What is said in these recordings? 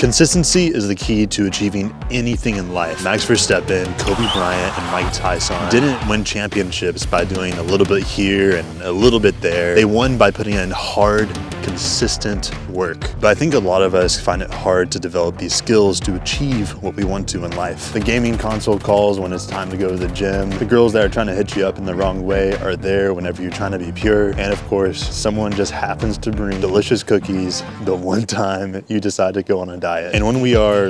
Consistency is the key to achieving anything in life. Max Verstappen, Kobe Bryant, and Mike Tyson didn't win championships by doing a little bit here and a little bit there. They won by putting in hard, consistent work. But I think a lot of us find it hard to develop these skills to achieve what we want to in life. The gaming console calls when it's time to go to the gym. The girls that are trying to hit you up in the wrong way are there whenever you're trying to be pure. And of course, someone just happens to bring delicious cookies the one time you decide to go on a diet. And when we are,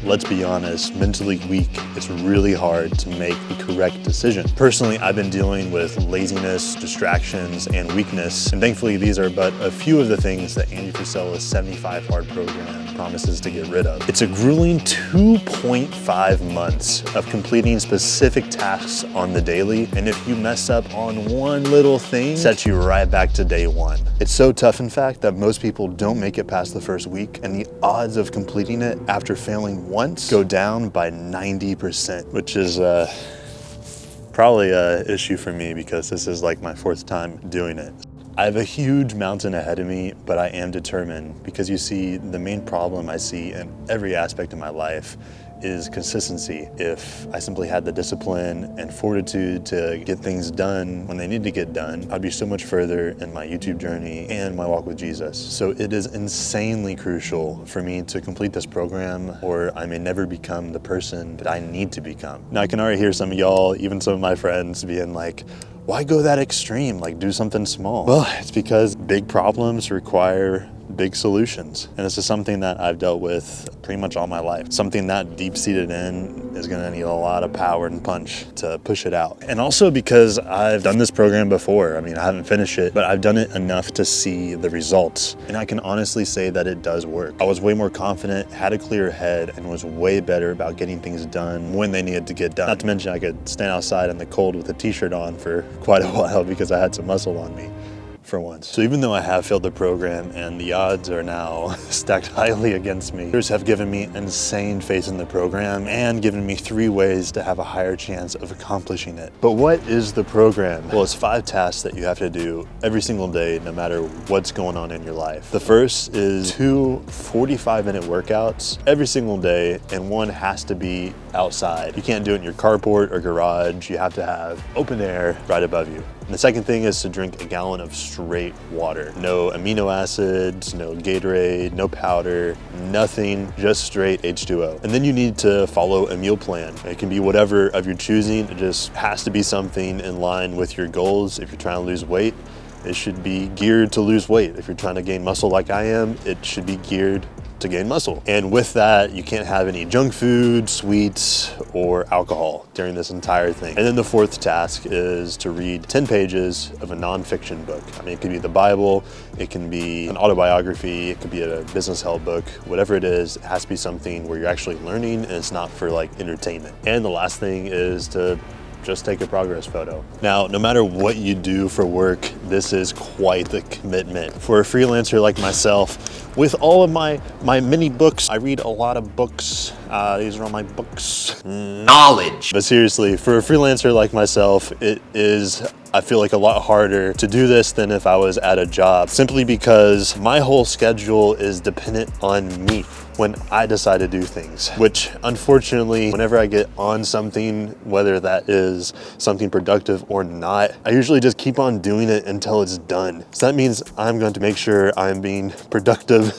let's be honest, mentally weak, it's really hard to make the correct decision. Personally, I've been dealing with laziness, distractions, and weakness, and thankfully these are but a few of the things that Andy Frisella's 75 Hard program promises to get rid of. It's a grueling 2.5 months of completing specific tasks on the daily, and if you mess up on one little thing, sets you right back to day one. It's so tough, in fact, that most people don't make it past the first week, and the odds of completing it after failing once go down by 90%, which is probably an issue for me because this is like my fourth time doing it. I have a huge mountain ahead of me, but I am determined because you see, the main problem I see in every aspect of my life is consistency. If I simply had the discipline and fortitude to get things done when they need to get done, I'd be so much further in my YouTube journey and my walk with Jesus. So it is insanely crucial for me to complete this program, or I may never become the person that I need to become. Now I can already hear some of y'all, even some of my friends, being like, why go that extreme? Like, do something small. Well, it's because big problems require big solutions. And this is something that I've dealt with pretty much all my life. Something that deep-seated in is gonna need a lot of power and punch to push it out. And also because I've done this program before. I mean, I haven't finished it, but I've done it enough to see the results. And I can honestly say that it does work. I was way more confident, had a clear head, and was way better about getting things done when they needed to get done. Not to mention I could stand outside in the cold with a t-shirt on for quite a while because I had some muscle on me. For once. So even though I have failed the program and the odds are now stacked highly against me, others have given me insane faith in the program and given me 3 ways to have a higher chance of accomplishing it. But what is the program? Well, it's 5 tasks that you have to do every single day, no matter what's going on in your life. The first is 2 45-minute workouts every single day, and one has to be outside. You can't do it in your carport or garage. You have to have open air right above you. And the second thing is to drink a gallon of straight water. No amino acids, no Gatorade, no powder, nothing, just straight H2O. And then you need to follow a meal plan. It can be whatever of your choosing. It just has to be something in line with your goals. If you're trying to lose weight, it should be geared to lose weight. If you're trying to gain muscle like I am, it should be geared to gain muscle. And with that, you can't have any junk food, sweets, or alcohol during this entire thing. And then the 4th task is to read 10 pages of a nonfiction book. I mean, it could be the Bible, it can be an autobiography, it could be a business help book, whatever it is, it has to be something where you're actually learning and it's not for like entertainment. And the last thing is to just take a progress photo. Now, no matter what you do for work, this is quite the commitment. For a freelancer like myself, with all of my many books, I read a lot of books. These are all my books. Knowledge. But seriously, for a freelancer like myself, it is, I feel like, a lot harder to do this than if I was at a job, simply because my whole schedule is dependent on me when I decide to do things, which unfortunately, whenever I get on something, whether that is something productive or not, I usually just keep on doing it until it's done. So that means I'm going to make sure I'm being productive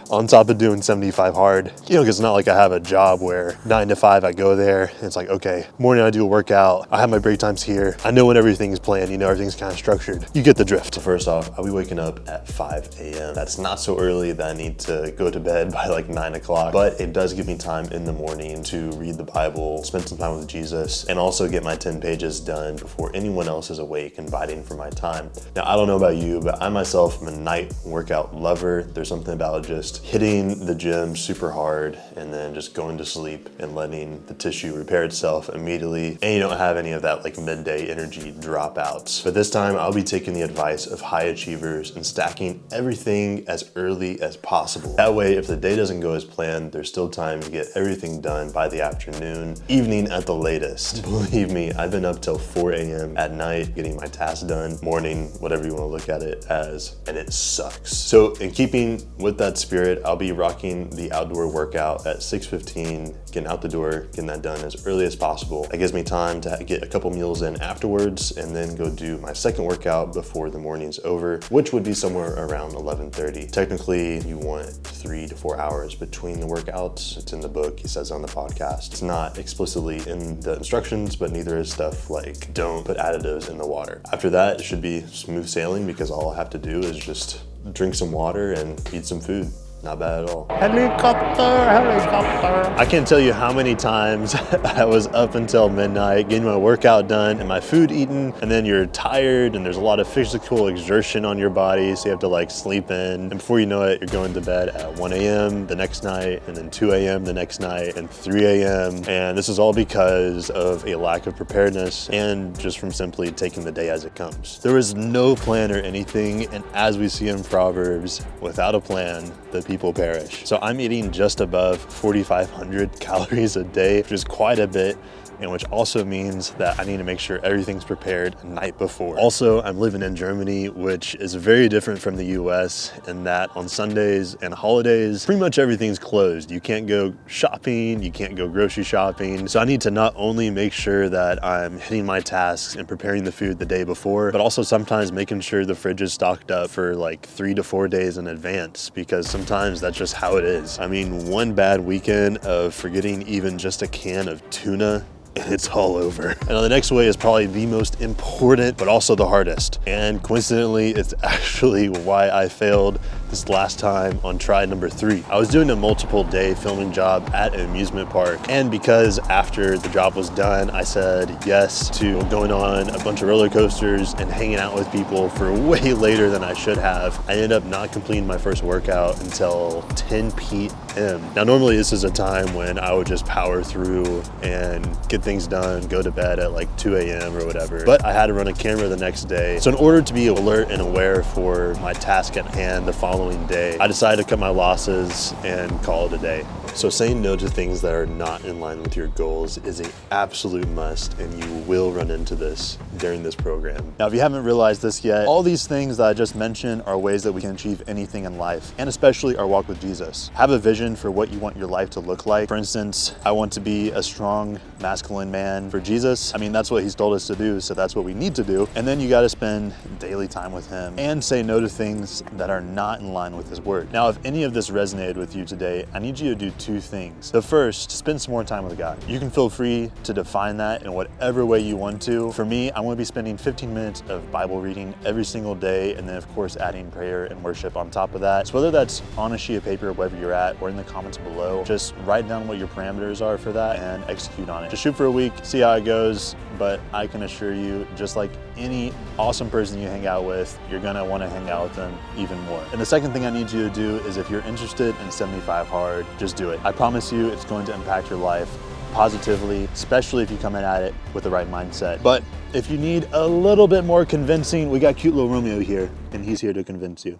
on top of doing 75 Hard. You know, because it's not like I have a job where 9 to 5 I go there, and it's like, okay, morning I do a workout, I have my break times here, I know when everything's planned, you know, everything's kind of structured. You get the drift. So first off, I'll be waking up at 5 a.m. That's not so early that I need to go to bed by like 9 o'clock, but it does give me time in the morning to read the Bible, spend some time with Jesus, and also get my 10 pages done before anyone else is awake and fighting for my time. Now, I don't know about you, but I myself am a night workout lover. There's something about just hitting the gym super hard and then just going to sleep and letting the tissue repair itself immediately, and you don't have any of that like midday energy dropouts. But this time I'll be taking the advice of high achievers and stacking everything as early as possible. That way, if the day doesn't go as planned, there's still time to get everything done by the afternoon, evening at the latest. Believe me, I've been up till 4 a.m. at night getting my tasks done, morning, whatever you want to look at it as, and it sucks. So in keeping with that spirit, it, I'll be rocking the outdoor workout at 6:15, getting out the door, getting that done as early as possible. That gives me time to get a couple meals in afterwards and then go do my second workout before the morning's over, which would be somewhere around 11:30. Technically, you want 3 to 4 hours between the workouts. It's in the book, he says on the podcast. It's not explicitly in the instructions, but neither is stuff like don't put additives in the water. After that, it should be smooth sailing because all I have to do is just drink some water and eat some food. Not bad at all. Helicopter, helicopter. I can't tell you how many times I was up until midnight getting my workout done and my food eaten, and then you're tired and there's a lot of physical exertion on your body, so you have to like sleep in. And before you know it, you're going to bed at 1 a.m. the next night, and then 2 a.m. the next night, and 3 a.m. And this is all because of a lack of preparedness and just from simply taking the day as it comes. There was no plan or anything, and as we see in Proverbs, without a plan, the people perish. So I'm eating just above 4,500 calories a day, which is quite a bit, and which also means that I need to make sure everything's prepared the night before. Also, I'm living in Germany, which is very different from the US in that on Sundays and holidays, pretty much everything's closed. You can't go shopping, you can't go grocery shopping. So I need to not only make sure that I'm hitting my tasks and preparing the food the day before, but also sometimes making sure the fridge is stocked up for like 3 to 4 days in advance, because sometimes that's just how it is. I mean, one bad weekend of forgetting even just a can of tuna, and it's all over. And the next way is probably the most important, but also the hardest. And coincidentally, it's actually why I failed this last time on try number 3. I was doing a multiple day filming job at an amusement park. And because after the job was done, I said yes to going on a bunch of roller coasters and hanging out with people for way later than I should have, I ended up not completing my first workout until 10 p.m. Now, normally this is a time when I would just power through and get things done, go to bed at like 2 a.m. or whatever. But I had to run a camera the next day. So in order to be alert and aware for my task at hand the following day, I decided to cut my losses and call it a day. So saying no to things that are not in line with your goals is an absolute must, and you will run into this during this program. Now, if you haven't realized this yet, all these things that I just mentioned are ways that we can achieve anything in life, and especially our walk with Jesus. Have a vision for what you want your life to look like. For instance, I want to be a strong, masculine man for Jesus. I mean, that's what he's told us to do, so that's what we need to do. And then you got to spend daily time with him and say no to things that are not in line with his word. Now, if any of this resonated with you today, I need you to do 2 things. The first, spend some more time with God. You can feel free to define that in whatever way you want to. For me, I want to be spending 15 minutes of Bible reading every single day, and then of course adding prayer and worship on top of that. So whether that's on a sheet of paper, wherever you're at, or in the comments below, just write down what your parameters are for that and execute on it. Just shoot for a week, see how it goes, but I can assure you, just like any awesome person you hang out with, you're gonna want to hang out with them even more. And the second thing I need you to do is, if you're interested in 75 Hard, just do it. I promise you it's going to impact your life positively, especially if you come in at it with the right mindset. But if you need a little bit more convincing, we got cute little Romeo here, and he's here to convince you.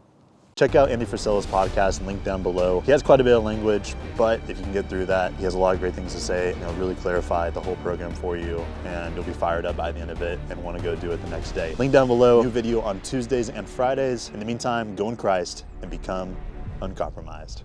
Check out Andy Frisella's podcast, link down below. He has quite a bit of language, but if you can get through that, he has a lot of great things to say, and he'll really clarify the whole program for you, and you'll be fired up by the end of it and want to go do it the next day. Link down below. New video on Tuesdays and Fridays. In the meantime, go in Christ and become uncompromised.